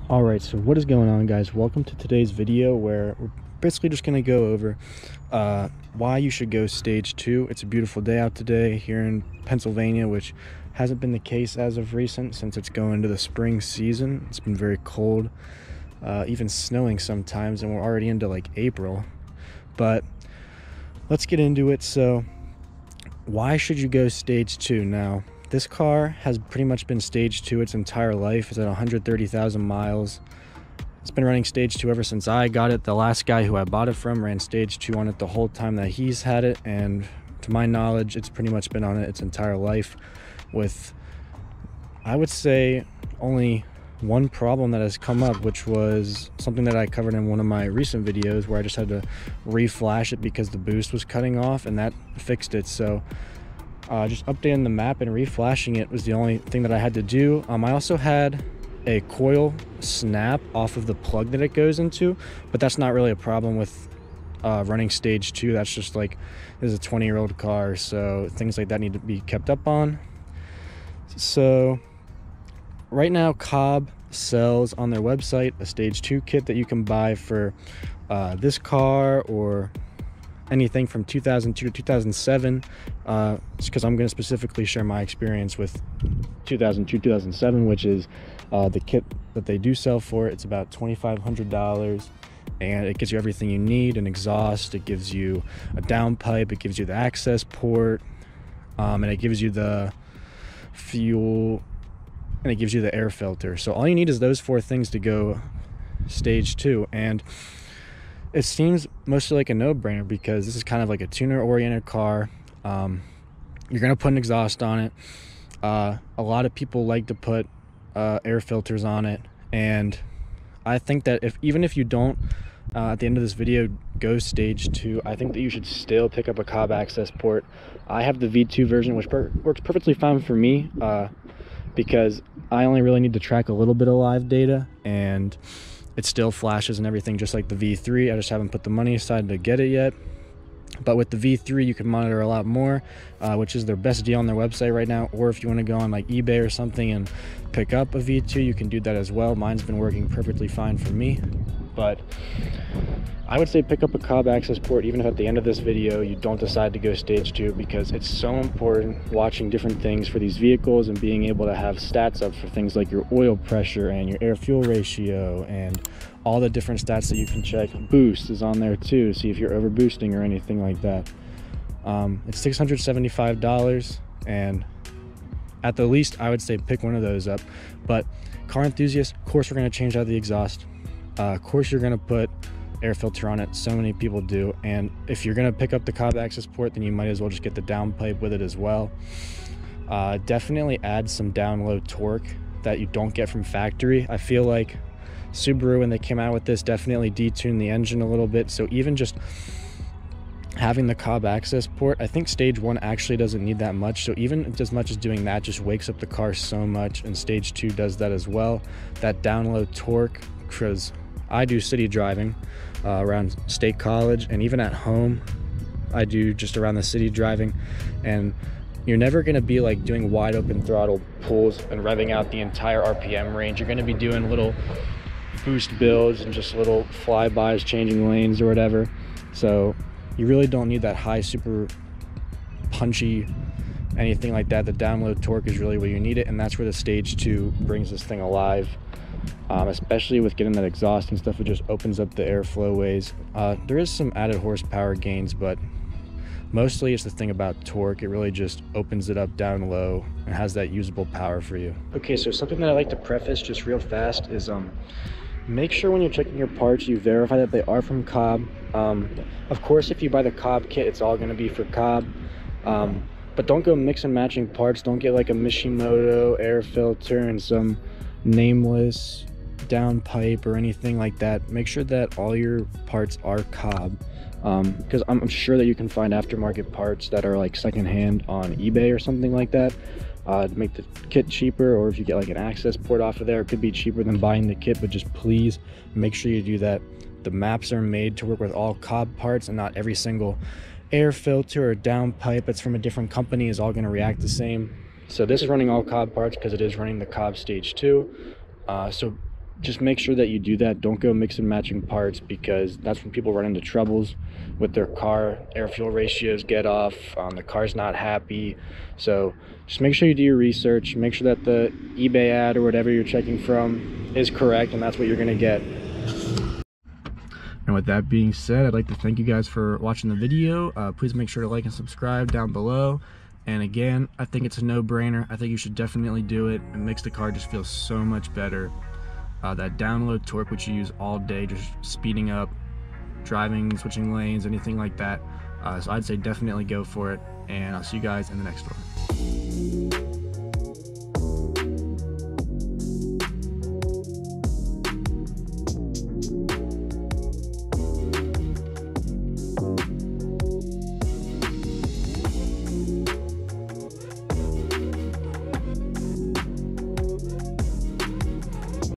Alright, so what is going on, guys? Welcome to today's video where we're basically just going to go over why you should go stage 2. It's a beautiful day out today here in Pennsylvania, which hasn't been the case as of recent since it's going into the spring season. It's been very cold, even snowing sometimes, and we're already into like April. But let's get into it. So why should you go stage 2? Now, this car has pretty much been stage 2 its entire life. It's at 130,000 miles. It's been running stage 2 ever since I got it. The last guy who I bought it from ran stage 2 on it the whole time that he's had it, and to my knowledge, it's pretty much been on it its entire life, with, I would say, only one problem that has come up, which was something that I covered in one of my recent videos where I just had to reflash it because the boost was cutting off, and that fixed it. So just updating the map and reflashing it was the only thing that I had to do. I also had a coil snap off of the plug that it goes into, but that's not really a problem with running stage 2. That's just like, this is a 20-year-old car, so things like that need to be kept up on. So right now, Cobb sells on their website a stage 2 kit that you can buy for this car or anything from 2002 to 2007, because I'm going to specifically share my experience with 2002 2007, which is the kit that they do sell for. It's about $2,500, and it gives you everything you need: an exhaust, it gives you a downpipe, it gives you the access port, and it gives you the fuel, and it gives you the air filter. So all you need is those 4 things to go stage 2, and it seems mostly like a no-brainer because this is kind of like a tuner-oriented car. You're going to put an exhaust on it. A lot of people like to put air filters on it, and I think that even if you don't, at the end of this video, go stage 2, I think that you should still pick up a Cobb access port. I have the V2 version, which works perfectly fine for me, because I only really need to track a little bit of live data, and it still flashes and everything just like the V3. I just haven't put the money aside to get it yet. But with the V3, you can monitor a lot more, which is their best deal on their website right now. Or if you want to go on like eBay or something and pick up a V2, you can do that as well. Mine's been working perfectly fine for me. But I would say pick up a Cobb access port, even if at the end of this video you don't decide to go stage 2, because it's so important watching different things for these vehicles and being able to have stats up for things like your oil pressure and your air fuel ratio and all the different stats that you can check. Boost is on there too, see if you're over boosting or anything like that. It's $675, and at the least I would say pick one of those up. But car enthusiasts, of course, we're going to change out the exhaust. Of course you're going to put air filter on it. So many people do. And if you're going to pick up the Cobb access port, then you might as well just get the downpipe with it as well. Definitely add some down low torque that you don't get from factory. I feel like Subaru, when they came out with this, definitely detuned the engine a little bit. So even just having the Cobb access port, I think stage 1 actually doesn't need that much. So even as much as doing that just wakes up the car so much, and stage 2 does that as well. That down low torque, because I do city driving around State College, and even at home I do just around the city driving, and you're never going to be like doing wide open throttle pulls and revving out the entire RPM range. You're going to be doing little boost builds and just little flybys, changing lanes or whatever. So you really don't need that high, super punchy anything like that. The down low torque is really where you need it, and that's where the stage 2 brings this thing alive. Especially with getting that exhaust and stuff, it just opens up the airflow ways. There is some added horsepower gains, but mostly it's the thing about torque. It really just opens it up down low and has that usable power for you. Okay, so something that I like to preface just real fast is make sure when you're checking your parts you verify that they are from Cobb. Of course, if you buy the Cobb kit, it's all going to be for Cobb, but don't go mix and matching parts. Don't get like a Mishimoto air filter and some nameless downpipe or anything like that. Make sure that all your parts are Cobb, because I'm sure that you can find aftermarket parts that are like secondhand on eBay or something like that to make the kit cheaper, or if you get like an access port off of there, it could be cheaper than buying the kit. But just please make sure you do that. The maps are made to work with all Cobb parts, and not every single air filter or downpipe that's from a different company is all going to react the same. So this is running all Cobb parts because it is running the Cobb stage 2. So just make sure that you do that. Don't go mix and matching parts, because that's when people run into troubles with their car. Air fuel ratios get off, the car's not happy. So just make sure you do your research, make sure that the eBay ad or whatever you're checking from is correct, and that's what you're gonna get. And with that being said, I'd like to thank you guys for watching the video. Please make sure to like and subscribe down below. And again, I think it's a no-brainer. I think you should definitely do it. It makes the car just feel so much better. That download torque, which you use all day, just speeding up, driving, switching lanes, anything like that. So I'd say definitely go for it. And I'll see you guys in the next one.